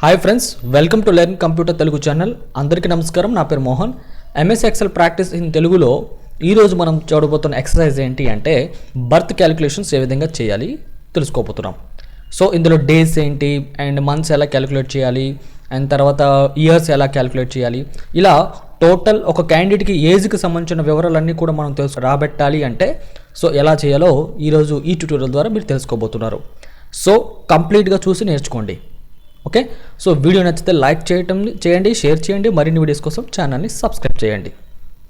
Hi friends, welcome to learn computer Telugu channel. అందరికీ నమస్కారం. నా పేరు Mohan. MS Excel practice in తెలుగులో ఈరోజు మనం చూడబోతున్న ఎక్సర్సైజ్ ఏంటి అంటే బర్త్ క్యాలిక్యులేషన్స్ ఏ విధంగా చేయాలి తెలుసుకోబోతున్నాం. సో ఇందులో డేస్ ఏంటి అండ్ మంత్స్ ఎలా క్యాలిక్యులేట్ చేయాలి అండ్ తర్వాత ఇయర్స్ ఎలా క్యాలిక్యులేట్ చేయాలి, ఇలా టోటల్ ఒక క్యాండిడేట్కి ఏజ్కి సంబంధించిన వివరాలన్నీ కూడా మనం రాబెట్టాలి అంటే సో ఎలా చేయాలో ఈరోజు ఈ ట్యూటోరియల్ ద్వారా మీరు తెలుసుకోబోతున్నారు. సో కంప్లీట్గా చూసి నేర్చుకోండి. ఓకే, సో వీడియో నచ్చితే లైక్ చేయండి, షేర్ చేయండి. మరిన్ని వీడియోస్ కోసం ఛానల్ని సబ్స్క్రైబ్ చేయండి.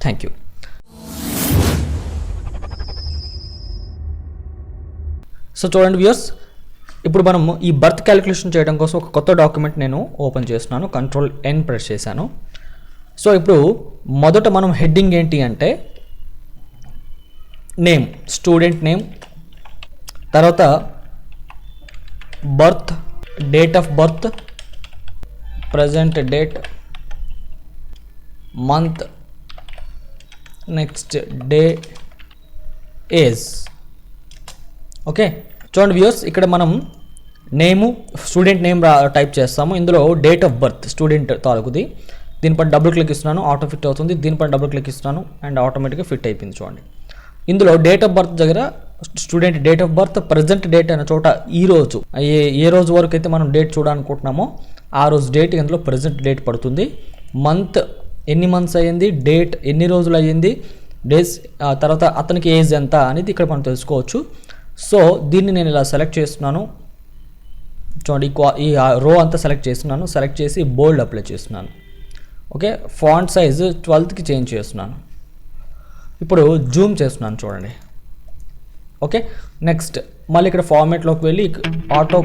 Thank you. సో చూడండి వ్యూయర్స్, ఇప్పుడు మనం ఈ బర్త్ క్యాలిక్యులేషన్ చేయడం కోసం ఒక కొత్త డాక్యుమెంట్ నేను ఓపెన్ చేస్తున్నాను. Ctrl+N ప్రెస్ చేశాను. సో ఇప్పుడు మొదట మనం హెడ్డింగ్ ఏంటి అంటే నేమ్, స్టూడెంట్ నేమ్, తర్వాత birth, date of birth, present date, month, next day, age. Okay, చూడండి వ్యూయర్స్, ఇక్కడ మనం నేము, స్టూడెంట్ నేమ్ టైప్ చేస్తాము. ఇందులో డేట్ ఆఫ్ బర్త్ స్టూడెంట్ తాలూకుది. దీనిపైన డబుల్ క్లిక్ ఇస్తున్నాను, ఆటో ఫిట్ అవుతుంది. దీనిపైన డబుల్ క్లిక్ ఇస్తున్నాను అండ్ ఆటోమేటిక్గా ఫిట్ అయిపోయింది. చూడండి, ఇందులో డేట్ ఆఫ్ బర్త్ దగ్గర student date of birth, present date అనే చోట ఈ రోజు ఏ రోజు వరకు అయితే మనం డేట్ చూడాలనుకుంటున్నామో ఆ రోజు డేట్ ఇందులో ప్రజెంట్ డేట్ పడుతుంది. మంత్ ఎన్ని మంత్స్ అయ్యింది, డేట్ ఎన్ని రోజులు అయ్యింది, డేస్, తర్వాత అతనికి ఏజ్ ఎంత అనేది ఇక్కడ మనం తెలుసుకోవచ్చు. సో దీన్ని నేను ఇలా సెలెక్ట్ చేస్తున్నాను. చూడండి, ఈ రో అంతా సెలెక్ట్ చేస్తున్నాను. సెలెక్ట్ చేసి బోల్డ్ అప్లై చేస్తున్నాను. ఓకే, ఫాంట్ సైజ్ 12కి చేంజ్ చేస్తున్నాను. ఇప్పుడు జూమ్ చేస్తున్నాను. చూడండి, ఓకే. నెక్స్ట్ మళ్ళీ ఇక్కడ ఫార్మేట్లోకి వెళ్ళి ఆటో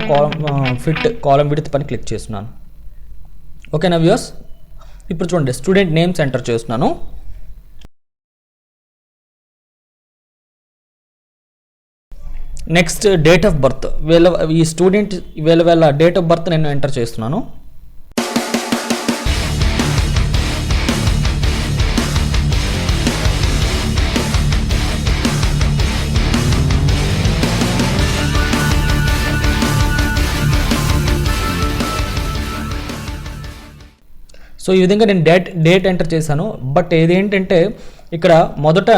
ఫిట్ కాలం విడ్త్ పని క్లిక్ చేస్తున్నాను. ఓకేనా వ్యూయర్స్, ఇప్పుడు చూడండి స్టూడెంట్ నేమ్స్ ఎంటర్ చేస్తున్నాను. నెక్స్ట్ డేట్ ఆఫ్ బర్త్, ఈ స్టూడెంట్ వీళ్ళ డేట్ ఆఫ్ బర్త్ నేను ఎంటర్ చేస్తున్నాను. సో ఈ విధంగా నేను డేట్ ఎంటర్ చేశాను. బట్ ఇదేంటంటే ఇక్కడ మొదట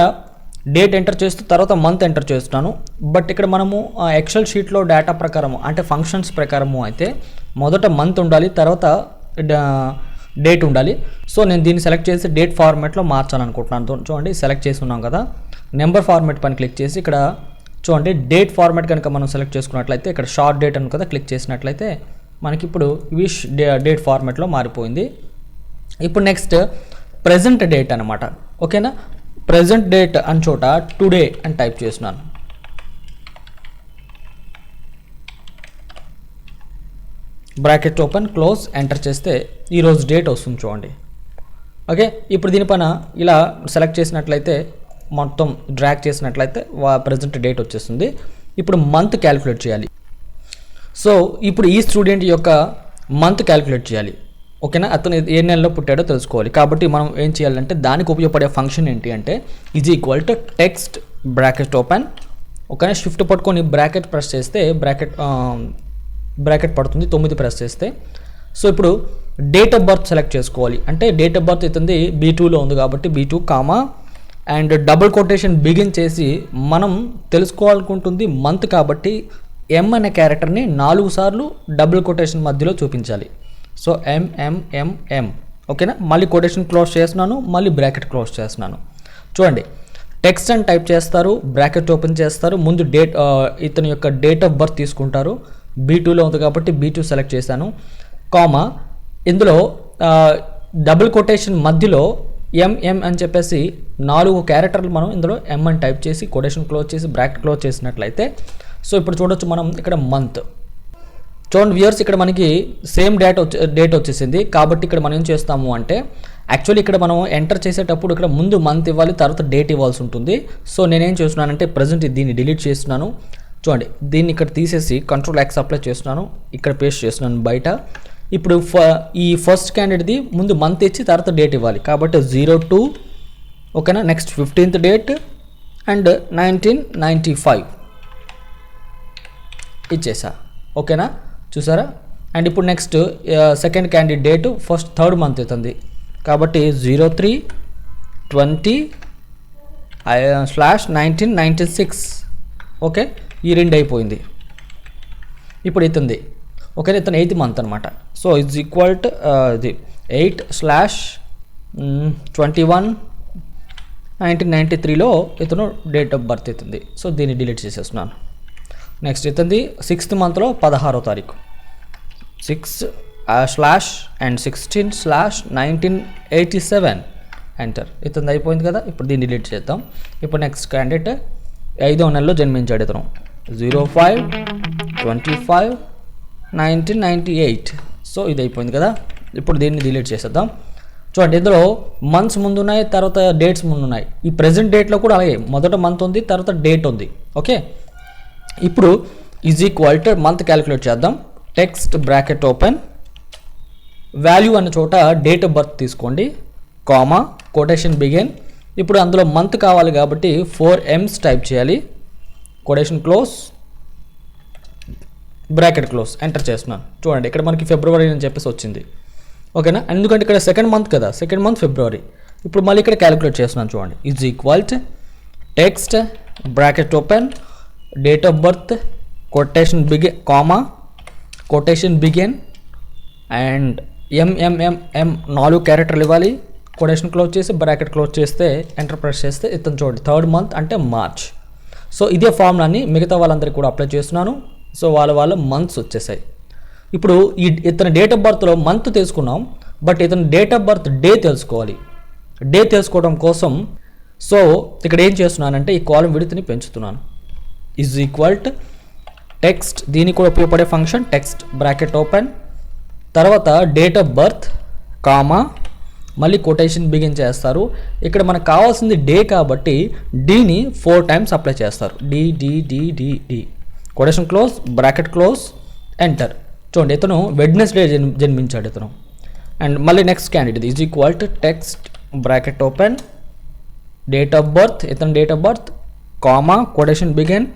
డేట్ ఎంటర్ చేస్తూ తర్వాత మంత్ ఎంటర్ చేస్తున్నాను. బట్ ఇక్కడ మనము ఎక్సెల్ షీట్లో డేటా ప్రకారము అంటే ఫంక్షన్స్ ప్రకారము అయితే మొదట మంత్ ఉండాలి, తర్వాత డేట్ ఉండాలి. సో నేను దీన్ని సెలెక్ట్ చేసి డేట్ ఫార్మాట్లో మార్చాలనుకుంటున్నాను. చూడండి, సెలెక్ట్ చేసి ఉన్నాం కదా, నెంబర్ ఫార్మాట్ పని క్లిక్ చేసి ఇక్కడ చూడండి డేట్ ఫార్మాట్ కనుక మనం సెలెక్ట్ చేసుకున్నట్లయితే ఇక్కడ షార్ట్ డేట్ అని కదా క్లిక్ చేసినట్లయితే మనకి ఇప్పుడు ఇవి డేట్ ఫార్మాట్లో మారిపోయింది. ఇప్పుడు నెక్స్ట్ ప్రజెంట్ డేట్ అనమాట. ఓకేనా, ప్రజెంట్ డేట్ అని చోట టుడే అని టైప్ చేస్తున్నాను. బ్రాకెట్ ఓపెన్ క్లోజ్ ఎంటర్ చేస్తే ఈరోజు డేట్ వస్తుంది. చూడండి, ఓకే. ఇప్పుడు దీనిపైన ఇలా సెలెక్ట్ చేసినట్లయితే మొత్తం డ్రాగ్ చేసినట్లయితే ప్రజెంట్ డేట్ వచ్చేస్తుంది. ఇప్పుడు మంత్ క్యాలిక్యులేట్ చేయాలి. సో ఇప్పుడు ఈ స్టూడెంట్ యొక్క మంత్ క్యాలిక్యులేట్ చేయాలి. ఓకేనా, అతను ఏ నెలలో పుట్టాడో తెలుసుకోవాలి. కాబట్టి మనం ఏం చేయాలంటే దానికి ఉపయోగపడే ఫంక్షన్ ఏంటి అంటే = టెక్స్ట్ బ్రాకెట్ ఓపెన్. ఓకేనా, షిఫ్ట్ పట్టుకొని బ్రాకెట్ ప్రెస్ చేస్తే బ్రాకెట్ పడుతుంది, 9 ప్రెస్ చేస్తే. సో ఇప్పుడు డేట్ ఆఫ్ బర్త్ సెలెక్ట్ చేసుకోవాలి. అంటే డేట్ ఆఫ్ బర్త్ అవుతుంది B2లో ఉంది కాబట్టి B2 comma and double quotation begin చేసి మనం తెలుసుకోవాలనుకుంటుంది మంత్ కాబట్టి M అనే క్యారెక్టర్ని 4 సార్లు డబుల్ కొటేషన్ మధ్యలో చూపించాలి. So MMMM. ఓకేనా, మళ్ళీ కొటేషన్ క్లోజ్ చేస్తున్నాను, మళ్ళీ బ్రాకెట్ క్లోజ్ చేస్తున్నాను. చూడండి, టెక్స్ట్ అని టైప్ చేస్తారు, బ్రాకెట్ ఓపెన్ చేస్తారు, ముందు ఇతని యొక్క డేట్ ఆఫ్ బర్త్ తీసుకుంటారు. B2లో ఉంది కాబట్టి B2 సెలెక్ట్ చేశాను, కామా ఇందులో డబుల్ కొటేషన్ మధ్యలో MM అని చెప్పేసి 4 క్యారెక్టర్లు మనం ఇందులో M అని టైప్ చేసి కొటేషన్ క్లోజ్ చేసి బ్రాకెట్ క్లోజ్ చేసినట్లయితే సో ఇప్పుడు చూడొచ్చు మనం ఇక్కడ మంత్. చూడండి వ్యూయర్స్, ఇక్కడ మనకి సేమ్ డేట్ వచ్చేసింది. కాబట్టి ఇక్కడ మనం ఏం చేస్తాము అంటే యాక్చువల్లీ ఇక్కడ మనం ఎంటర్ చేసేటప్పుడు ఇక్కడ ముందు మంత్ ఇవ్వాలి, తర్వాత డేట్ ఇవ్వాల్సి ఉంటుంది. సో నేనేం చేస్తున్నానంటే ప్రజెంట్ దీన్ని డిలీట్ చేస్తున్నాను. చూడండి, దీన్ని ఇక్కడ తీసేసి Ctrl+X అప్లై చేస్తున్నాను, ఇక్కడ పేస్ట్ చేస్తున్నాను బయట. ఇప్పుడు ఈ ఫస్ట్ క్యాండిడేట్ది ముందు మంత్ ఇచ్చి తర్వాత డేట్ ఇవ్వాలి కాబట్టి 02. ఓకేనా, నెక్స్ట్ 15th డేట్ అండ్ 1995 ఇచ్చేసా. ఓకేనా, చూసారా, అండ్ ఇప్పుడు next second candidate first third month అవుతుంది కాబట్టి 03/20/1996 ఓకే ఈ రెండు అయిపోయింది. ఇప్పుడు ఇతుంది ఓకే ఇతను 8th మంత్ అనమాట. సో ఇట్స్ ఈక్వల్ టు ఇది 8/21/1993లో ఇతను డేట్ ఆఫ్ బర్త్ అవుతుంది. సో దీన్ని డిలీట్ చేసేస్తున్నాను. నెక్స్ట్ ఇతంది 6th మంత్లో 16వ తారీఖు 6/16/1987 ఎంటర్ ఇతను అయిపోయింది కదా. ఇప్పుడు దీన్ని డిలీట్ చేద్దాం. ఇప్పుడు నెక్స్ట్ క్యాండిడేట్ 5వ నెలలో జన్మించాడు ఇతను 05/25/1998. సో ఇది అయిపోయింది కదా. ఇప్పుడు దీన్ని డిలీట్ చేసేద్దాం. చూడండి ఇందులో మంత్స్ ముందు ఉన్నాయి, తర్వాత డేట్స్ ముందు ఉన్నాయి. ఈ ప్రెజెంట్ డేట్లో కూడా అలాగే మొదట మంత్ ఉంది, తర్వాత డేట్ ఉంది. ఓకే ఇప్పుడు is equal to month calculate చేద్దాం. టెక్స్ట్ బ్రాకెట్ ఓపెన్ వాల్యూ అన్న చోట డేట్ ఆఫ్ బర్త్ తీసుకోండి, కామా కొటేషన్ బిగిన్. ఇప్పుడు అందులో మంత్ కావాలి కాబట్టి 4 టైప్ చేయాలి, quotation close bracket close enter చేస్తున్నాను. చూడండి ఇక్కడ మనకి ఫిబ్రవరి అని చెప్పేసి వచ్చింది ఓకేనా. ఎందుకంటే ఇక్కడ సెకండ్ మంత్ కదా, సెకండ్ మంత్ ఫిబ్రవరి. ఇప్పుడు మళ్ళీ ఇక్కడ క్యాలిక్యులేట్ చేస్తున్నాను చూడండి. Is equal to text bracket open date of birth quotation begin comma quotation begin and M M M M 4 క్యారెక్టర్లు ఇవ్వాలి, కొటేషన్ క్లోజ్ చేసి బ్రాకెట్ క్లోజ్ చేస్తే ఎంటర్ ప్రెస్ చేస్తే ఇతను చూడండి థర్డ్ మంత్ అంటే మార్చ్. సో ఇదే ఫార్ములాని మిగతా వాళ్ళందరికీ కూడా అప్లై చేస్తున్నాను. సో వాళ్ళ మంత్స్ వచ్చేసాయి. ఇప్పుడు ఇతని డేట్ ఆఫ్ బర్త్లో మంత్ తెలుసుకున్నాం, బట్ ఇతని డేట్ ఆఫ్ బర్త్ డే తెలుసుకోవాలి. డే తెలుసుకోవడం కోసం సో ఇక్కడ ఏం చేస్తున్నానంటే ఈ కాలం విడ్త్ని పెంచుతున్నాను. ఈజ్ ఈక్వల్ టు టెక్స్ట్ దీనికి కూడా ఉపయోగపడే ఫంక్షన్ టెక్స్ట్ బ్రాకెట్ ఓపెన్ తర్వాత డేట్ ఆఫ్ బర్త్ కామా మళ్ళీ కొటేషన్ బిగిన్ చేస్తారు. ఇక్కడ మనకు కావాల్సింది డే కాబట్టి డీని 4 టైమ్స్ అప్లై చేస్తారు. D quotation close bracket close enter. చూడండి ఇతను వెడ్నెస్డే జన్మించాడు ఇతను. అండ్ మళ్ళీ next candidate is equal to text bracket open date of birth ఇతను date of birth comma quotation begin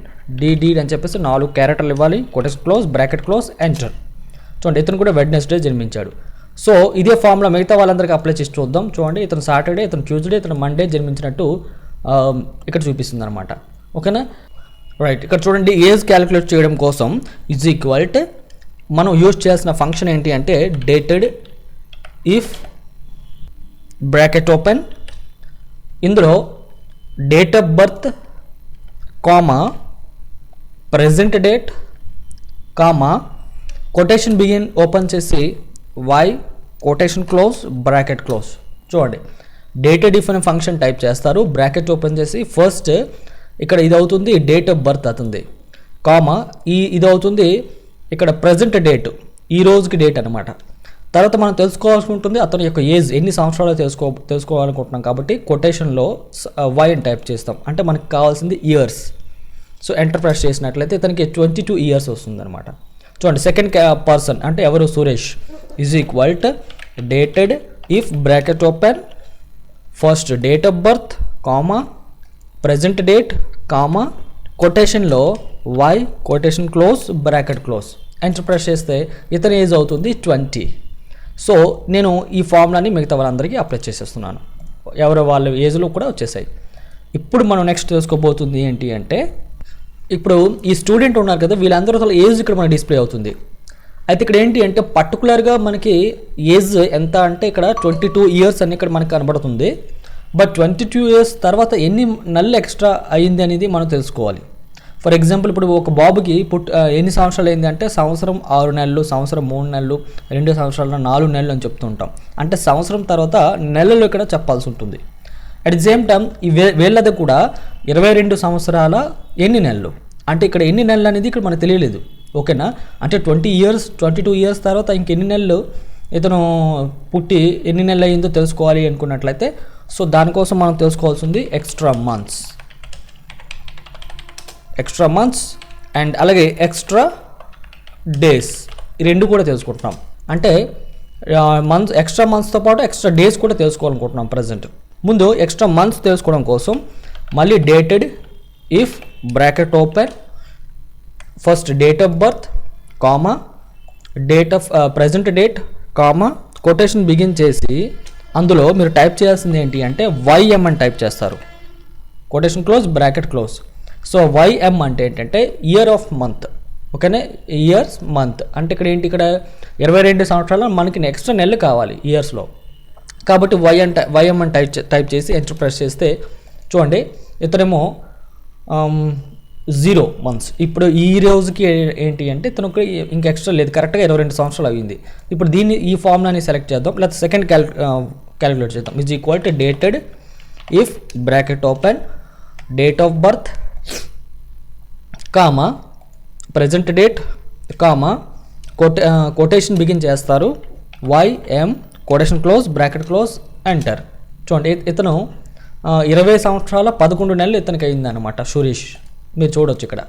D అని చెప్పేసి 4 క్యారెక్టర్లు ఇవ్వాలి, quotation close bracket close enter. చూడండి ఇతను కూడా వెడ్నెస్డే జన్మించాడు. సో ఇదే ఫార్ములా మిగతా వాళ్ళందరికీ అప్లై చేసి చూద్దాం. చూడండి ఇతను సాటర్డే ఇతను ట్యూస్డే ఇతను మండే జన్మించినట్టు ఇక్కడ చూపిస్తుంది అనమాట. ఓకేనా రైట్. ఇక్కడ చూడండి ఏజ్ క్యాలిక్యులేట్ చేయడం కోసం ఈజ్ ఈక్వల్ టు మనం యూజ్ చేయాల్సిన ఫంక్షన్ ఏంటి అంటే డేటెడ్ ఇఫ్ బ్రాకెట్ ఓపెన్ ఇందులో date of birth comma present date comma quotation begin open చేసి Y quotation close bracket close. చూడండి డేటెడ్ ఇఫ్ అనే ఫంక్షన్ టైప్ చేస్తారు, బ్రాకెట్ ఓపెన్ చేసి ఫస్ట్ ఇక్కడ ఇది అవుతుంది డేట్ ఆఫ్ బర్త్ అవుతుంది, కామా ఇది అవుతుంది ఇక్కడ ప్రజెంట్ డేట్ ఈ రోజుకి డేట్ అనమాట. తర్వాత మనం తెలుసుకోవాల్సి ఉంటుంది అతని యొక్క ఏజ్ ఎన్ని సంవత్సరాలు తెలుసుకోవాలనుకుంటున్నాం కాబట్టి కొటేషన్లో వై అని టైప్ చేస్తాం, అంటే మనకు కావాల్సింది ఇయర్స్. సో ఎంటర్ ప్రెస్ చేసినట్లయితే ఇతనికి 22 ఇయర్స్ వస్తుంది అనమాట. చూడండి సెకండ్ పర్సన్ అంటే ఎవరు Suresh is equal to dated if bracket open first date of birth comma present date comma కొటేషన్లో Y quotation close bracket close enter press చేస్తే ఇతని ఏజ్ అవుతుంది 20. సో నేను ఈ ఫార్ములాని మిగతా వాళ్ళందరికీ అప్లై చేసేస్తున్నాను, ఎవరు వాళ్ళ ఏజ్లో కూడా వచ్చేసాయి. ఇప్పుడు మనం నెక్స్ట్ తెలుసుకోబోతుంది ఏంటి అంటే ఇప్పుడు ఈ స్టూడెంట్ ఉన్నారు కదా వీళ్ళందరూ అసలు ఏజ్ ఇక్కడ మనకి డిస్ప్లే అవుతుంది. అయితే ఇక్కడ ఏంటి అంటే పర్టికులర్గా మనకి ఏజ్ ఎంత అంటే ఇక్కడ 22 ఇయర్స్ అని ఇక్కడ మనకి కనబడుతుంది. బట్ 22 ఇయర్స్ తర్వాత ఎన్ని నెలలు ఎక్స్ట్రా అయ్యింది అనేది మనం తెలుసుకోవాలి. ఫర్ ఎగ్జాంపుల్ ఇప్పుడు ఒక బాబుకి ఎన్ని సంవత్సరాలు అయింది అంటే సంవత్సరం 6 నెలలు, సంవత్సరం 3 నెలలు, 2 సంవత్సరాలు 4 నెలలు అని చెప్తూ ఉంటాం. అంటే సంవత్సరం తర్వాత నెలలు ఇక్కడ చెప్పాల్సి ఉంటుంది. అట్ ది సేమ్ టైం ఈ వీళ్ళది కూడా 22 సంవత్సరాల ఎన్ని నెలలు అంటే ఇక్కడ ఎన్ని నెలలు అనేది ఇక్కడ మనకు తెలియలేదు. ఓకేనా అంటే 22 ఇయర్స్ తర్వాత ఇంకెన్ని నెలలు ఇతను పుట్టి ఎన్ని నెలలు అయిందో తెలుసుకోవాలి అనుకున్నట్లయితే సో దానికోసం మనం తెలుసుకోవాల్సింది ఎక్స్ట్రా మంత్స్ అండ్ అలాగే ఎక్స్ట్రా డేస్ ఈ రెండు కూడా తెలుసుకుంటున్నాం. అంటే ఎక్స్ట్రా మంత్స్తో పాటు ఎక్స్ట్రా డేస్ కూడా తెలుసుకోవాలనుకుంటున్నాం ప్రజెంట్. ముందు ఎక్స్ట్రా మంత్స్ తెలుసుకోవడం కోసం మళ్ళీ dated if bracket open first date of birth comma date of present date comma quotation begin చేసి అందులో మీరు టైప్ చేయాల్సింది ఏంటి అంటే వైఎం అని టైప్ చేస్తారు. Quotation close bracket close. So YM అంటే ఏంటంటే ఇయర్ ఆఫ్ మంత్. ఓకేనా, ఇయర్స్ మంత్ అంటే ఇక్కడ ఏంటి, ఇక్కడ 22 సంవత్సరాలు మనకి ఎక్స్ట్రా నెలలు కావాలి ఇయర్స్లో, కాబట్టి వైఎం అని టైప్ చేసి ఎంటర్ ప్రెస్ చేస్తే చూడండి ఇతనేమో 0 months. ఇప్పుడు ఈ రోజుకి ఏంటి అంటే ఇతనికి ఇంక ఎక్స్ట్రా లేదు, కరెక్ట్గా 22 సంవత్సరాలు అయింది. ఇప్పుడు దీన్ని ఈ ఫార్ములాని సెలెక్ట్ చేద్దాం, లేదా సెకండ్ క్యాలిక్యులేట్ చేద్దాం. Is equal to dated if bracket open date of birth comma present date comma quotation begin చేస్తారు Y M quotation close bracket close enter. చూడండి ఇతను 20 సంవత్సరాల 11 నెలలు ఇతనికి అయిందనమాట సురేష్, మీరు చూడొచ్చు ఇక్కడ.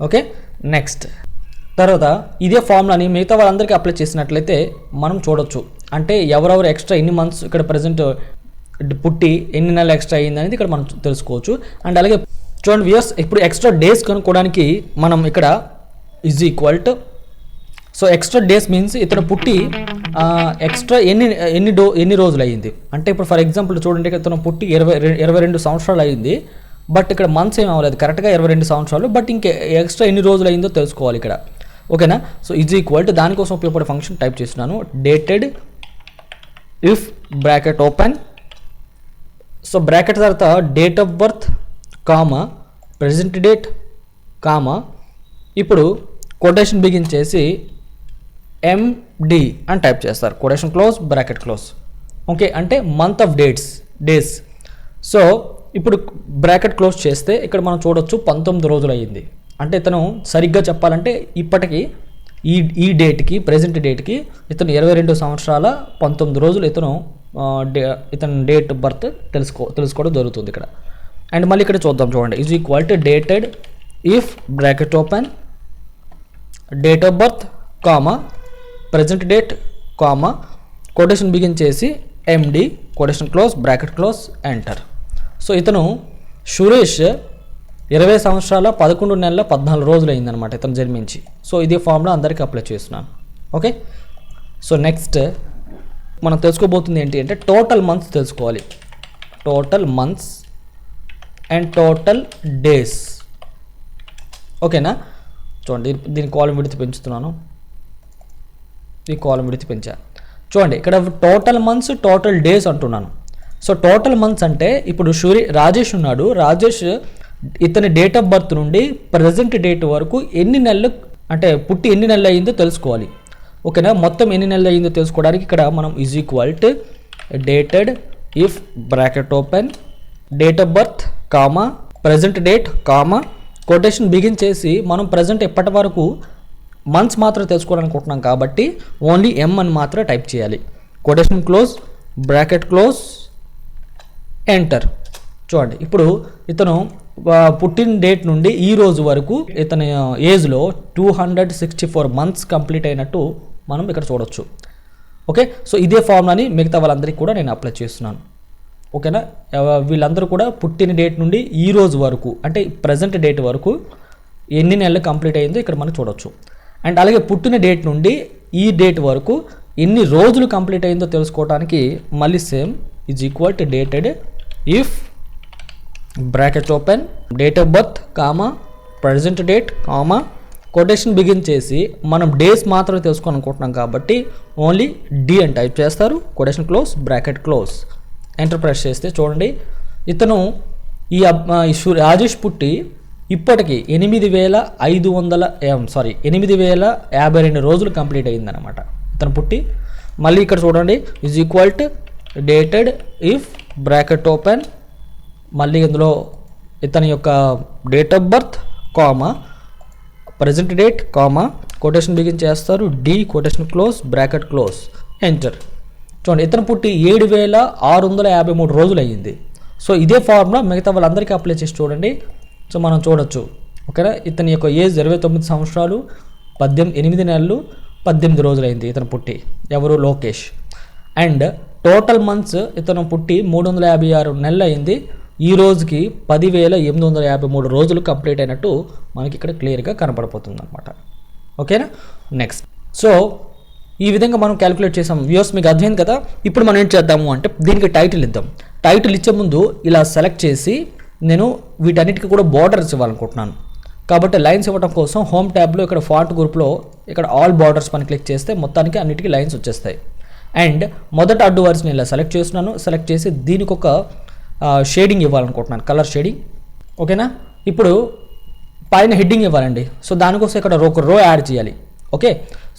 ఓకే, నెక్స్ట్ తర్వాత ఇదే ఫార్ములాని మిగతా వాళ్ళందరికీ అప్లై చేసినట్లయితే మనం చూడొచ్చు, అంటే ఎవరెవరు ఎక్స్ట్రా ఎన్ని మంత్స్ ఇక్కడ ప్రజెంట్ పుట్టి ఎన్ని నెలలు ఎక్స్ట్రా అయ్యింది అనేది ఇక్కడ మనం తెలుసుకోవచ్చు. అండ్ అలాగే చూడండి వ్యూయర్స్, ఇప్పుడు ఎక్స్ట్రా డేస్ కనుక్కోవడానికి మనం ఇక్కడ is equal to, so extra days means ఇతను పుట్టి ఎక్స్ట్రా ఎన్ని రోజులు అయ్యింది అంటే, ఇప్పుడు ఫర్ ఎగ్జాంపుల్ చూడండి ఇతను పుట్టి 22 సంవత్సరాలు అయ్యింది, బట్ ఇక్కడ మంత్స్ ఏమి అవ్వలేదు, కరెక్ట్గా 22 సంవత్సరాలు, బట్ ఇంకా ఎక్స్ట్రా ఎన్ని రోజులు అయిందో తెలుసుకోవాలి ఇక్కడ. ఓకేనా, సో ఈజ్ ఈక్వల్ టు దానికోసం ఉపయోగపడే ఫంక్షన్ టైప్ చేస్తున్నాను, dated if bracket open, so bracket తర్వాత date of birth comma present date comma ఇప్పుడు కొటేషన్ బిగిన్ చేసి ఎండి అని టైప్ చేస్తారు, quotation close bracket close. Okay, అంటే మంత్ ఆఫ్ డేస్. సో ఇప్పుడు బ్రాకెట్ క్లోజ్ చేస్తే ఇక్కడ మనం చూడొచ్చు 19 రోజులు అయ్యింది. అంటే ఇతను సరిగ్గా చెప్పాలంటే ఇప్పటికి ఈ డేట్కి ప్రెజెంట్ డేట్కి ఇతను 22 సంవత్సరాల 19 రోజులు ఇతను డేట్ ఆఫ్ బర్త్ తెలుసుకోవడం జరుగుతుంది ఇక్కడ. అండ్ మళ్ళీ ఇక్కడ చూద్దాం, చూడండి is equal to dated if bracket open date of birth comma present date comma quotation begin చేసి M D quotation close bracket close enter. So ఇతను సురేష్ 20 సంవత్సరాల 11 నెలల 14 రోజులు అయిందనమాట ఇతను జన్మించి. సో ఇదే ఫార్ములా అందరికీ అప్లై చేస్తున్నాను. ఓకే, సో నెక్స్ట్ మనం తెలుసుకోబోతుంది ఏంటి అంటే టోటల్ మంత్స్ తెలుసుకోవాలి, total months and total days. ఓకేనా, చూడండి దీని కాలం విడితే పెంచుతున్నాను, ఈ కాలం విడితే పెంచా. చూడండి ఇక్కడ టోటల్ మంత్స్ టోటల్ డేస్ అంటున్నాను. సో టోటల్ మంత్స్ అంటే ఇప్పుడు రాజేష్ ఉన్నాడు, రాజేష్ ఇతని డేట్ ఆఫ్ బర్త్ నుండి ప్రజెంట్ డేట్ వరకు ఎన్ని నెలలు అంటే పుట్టి ఎన్ని నెలలు అయ్యిందో తెలుసుకోవాలి. ఓకేనా, మొత్తం ఎన్ని నెలలు అయ్యిందో తెలుసుకోవడానికి ఇక్కడ మనం is equal to dated if bracket open date of birth comma present date comma quotation begin చేసి మనం ప్రజెంట్ ఎప్పటి వరకు మంత్స్ మాత్రం తెలుసుకోవాలనుకుంటున్నాం కాబట్టి ఓన్లీ ఎం అని మాత్రం టైప్ చేయాలి, quotation close bracket close enter. చూడండి ఇప్పుడు ఇతను పుట్టిన డేట్ నుండి ఈ రోజు వరకు ఇతని ఏజ్లో 264 మంత్స్ కంప్లీట్ అయినట్టు మనం ఇక్కడ చూడొచ్చు. ఓకే, సో ఇదే ఫార్ములాని మిగతా వాళ్ళందరికీ కూడా నేను అప్లై చేస్తున్నాను. ఓకేనా, వీళ్ళందరూ కూడా పుట్టిన డేట్ నుండి ఈ రోజు వరకు అంటే ప్రజెంట్ డేట్ వరకు ఎన్ని నెలలు కంప్లీట్ అయ్యిందో ఇక్కడ మనం చూడొచ్చు. అండ్ అలాగే పుట్టిన డేట్ నుండి ఈ డేట్ వరకు ఎన్ని రోజులు కంప్లీట్ అయ్యిందో తెలుసుకోవడానికి మళ్ళీ same is equal to dated if bracket open date of birth comma present date comma quotation begin చేసి మనం డేస్ మాత్రమే తెలుసుకోవాలనుకుంటున్నాం కాబట్టి ఓన్లీ డి అని టైప్ చేస్తారు, quotation close bracket close enter press చేస్తే చూడండి ఇతను రాజేష్ పుట్టి ఇప్పటికి 8,052 రోజులు కంప్లీట్ అయ్యిందనమాట ఇతను పుట్టి. మళ్ళీ ఇక్కడ చూడండి is equal to dated if bracket open మళ్ళీ ఇందులో ఇతని యొక్క date of birth comma present date comma quotation begin చేస్తారు D quotation close bracket close enter. చూడండి ఇతను పుట్టి 7,653 రోజులు అయ్యింది. సో ఇదే ఫార్ములా మిగతా వాళ్ళందరికీ అప్లై చేసి చూడండి. సో మనం చూడొచ్చు. ఓకేనా, ఇతని యొక్క ఏజ్ 29 సంవత్సరాలు 8 నెలలు 18 రోజులు అయింది ఇతను పుట్టి, ఎవరు లోకేష్. అండ్ టోటల్ మంత్స్ ఇతను పుట్టి 356 నెలలు అయింది, ఈ రోజుకి 10,853 రోజులు కంప్లీట్ అయినట్టు మనకి ఇక్కడ క్లియర్గా కనపడిపోతుంది అనమాట. ఓకేనా, నెక్స్ట్ సో ఈ విధంగా మనం క్యాలిక్యులేట్ చేసాం. వ్యూస్ మీకు అర్థమైంది కదా. ఇప్పుడు మనం ఏం చేద్దాము అంటే దీనికి టైటిల్ ఇద్దాం. టైటిల్ ఇచ్చే ముందు ఇలా సెలెక్ట్ చేసి నేను వీటన్నిటికీ కూడా బార్డర్స్ ఇవ్వాలనుకుంటున్నాను. కాబట్టి లైన్స్ ఇవ్వడం కోసం హోమ్ ట్యాబ్లో ఇక్కడ ఫాంట్ గ్రూప్లో ఇక్కడ ఆల్ బార్డర్స్ పని క్లిక్ చేస్తే మొత్తానికి అన్నిటికీ లైన్స్ వచ్చేస్తాయి. అండ్ మొదట అడ్డు వరుసని ఇలా సెలెక్ట్ చేస్తున్నాను. సెలెక్ట్ చేసి దీనికి ఒక షేడింగ్ ఇవ్వాలనుకుంటున్నాను, కలర్ షేడింగ్. ఓకేనా. ఇప్పుడు పైన హెడ్డింగ్ ఇవ్వాలండి. సో దానికోసం ఇక్కడ ఒక రో యాడ్ చేయాలి. ఓకే.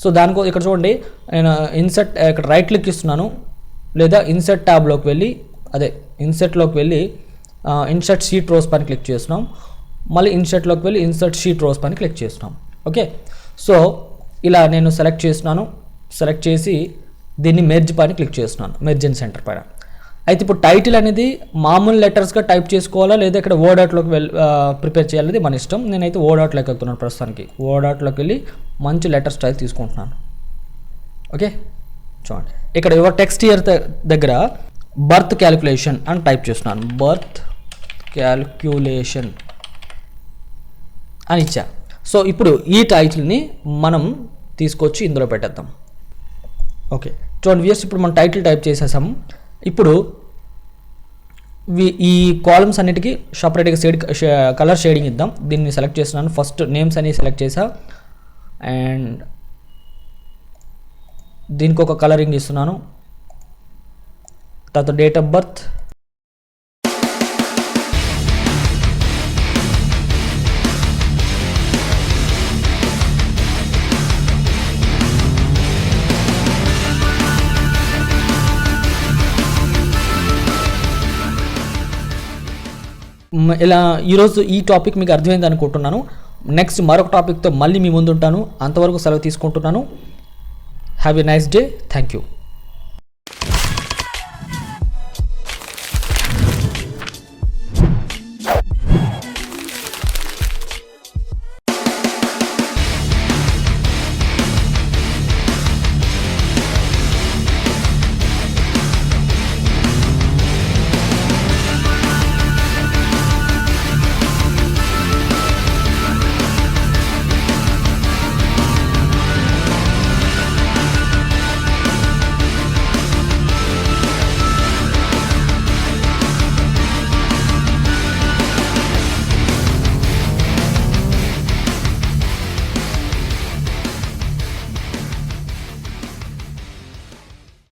సో దానికోసం ఇక్కడ చూడండి, నేను ఇన్సర్ట్ ఇక్కడ రైట్ క్లిక్ ఇస్తున్నాను, లేదా ఇన్సర్ట్ ట్యాబ్లోకి వెళ్ళి ఇన్సర్ట్లోకి వెళ్ళి ఇన్సర్ట్ షీట్ రోస్ పని క్లిక్ చేస్తున్నాం. మళ్ళీ ఇన్సర్ట్లోకి వెళ్ళి ఇన్సర్ట్ షీట్ రోస్ పని క్లిక్ చేస్తున్నాం. ఓకే. సో ఇలా నేను సెలెక్ట్ చేస్తున్నాను. సెలెక్ట్ చేసి దీన్ని మెర్జ్ పైన క్లిక్ చేస్తున్నాను, మెర్జ్ అండ్ సెంటర్ పైన. అయితే ఇప్పుడు టైటిల్ అనేది మామూలు లెటర్స్గా టైప్ చేసుకోవాలా లేదా ఇక్కడ వర్డ్ ఆర్ట్లోకి ప్రిపేర్ చేయాలనేది మన ఇష్టం. నేనైతే వర్డ్ ఆర్ట్లోకి వెళ్తున్నాను ప్రస్తుతానికి. వర్డ్ ఆర్ట్లోకి వెళ్ళి మంచి లెటర్ స్టైల్ తీసుకుంటున్నాను. ఓకే. చూడండి ఇక్కడ యువర్ టెక్స్ట్ ఇయర్ దగ్గర బర్త్ క్యాలిక్యులేషన్ అని టైప్ చేస్తున్నాను. బర్త్ క్యాలిక్యులేషన్ అని ఇచ్చా. సో ఇప్పుడు ఈ టైటిల్ని మనం తీసుకొచ్చి ఇందులో పెట్టేద్దాం. ఓకే. చూడండి వ్యూయర్స్, ఇప్పుడు మనం టైటిల్ టైప్ చేసేసాము. ఇప్పుడు ఈ కాలమ్స్ అన్నిటికీ సపరేట్గా కలర్ షేడింగ్ ఇద్దాం. దీన్ని సెలెక్ట్ చేస్తున్నాను. ఫస్ట్ నేమ్స్ అని సెలెక్ట్ చేసా అండ్ దీనికి ఒక కలరింగ్ ఇస్తున్నాను. తర్వాత డేట్ ఆఫ్ బర్త్, ఇలా ఈరోజు ఈ టాపిక్ మీకు అర్థమైంది అనుకుంటున్నాను. నెక్స్ట్ మరొక టాపిక్తో మళ్ళీ మీ ముందు ఉంటాను. అంతవరకు సెలవు తీసుకుంటున్నాను. Have a nice day. Thank you.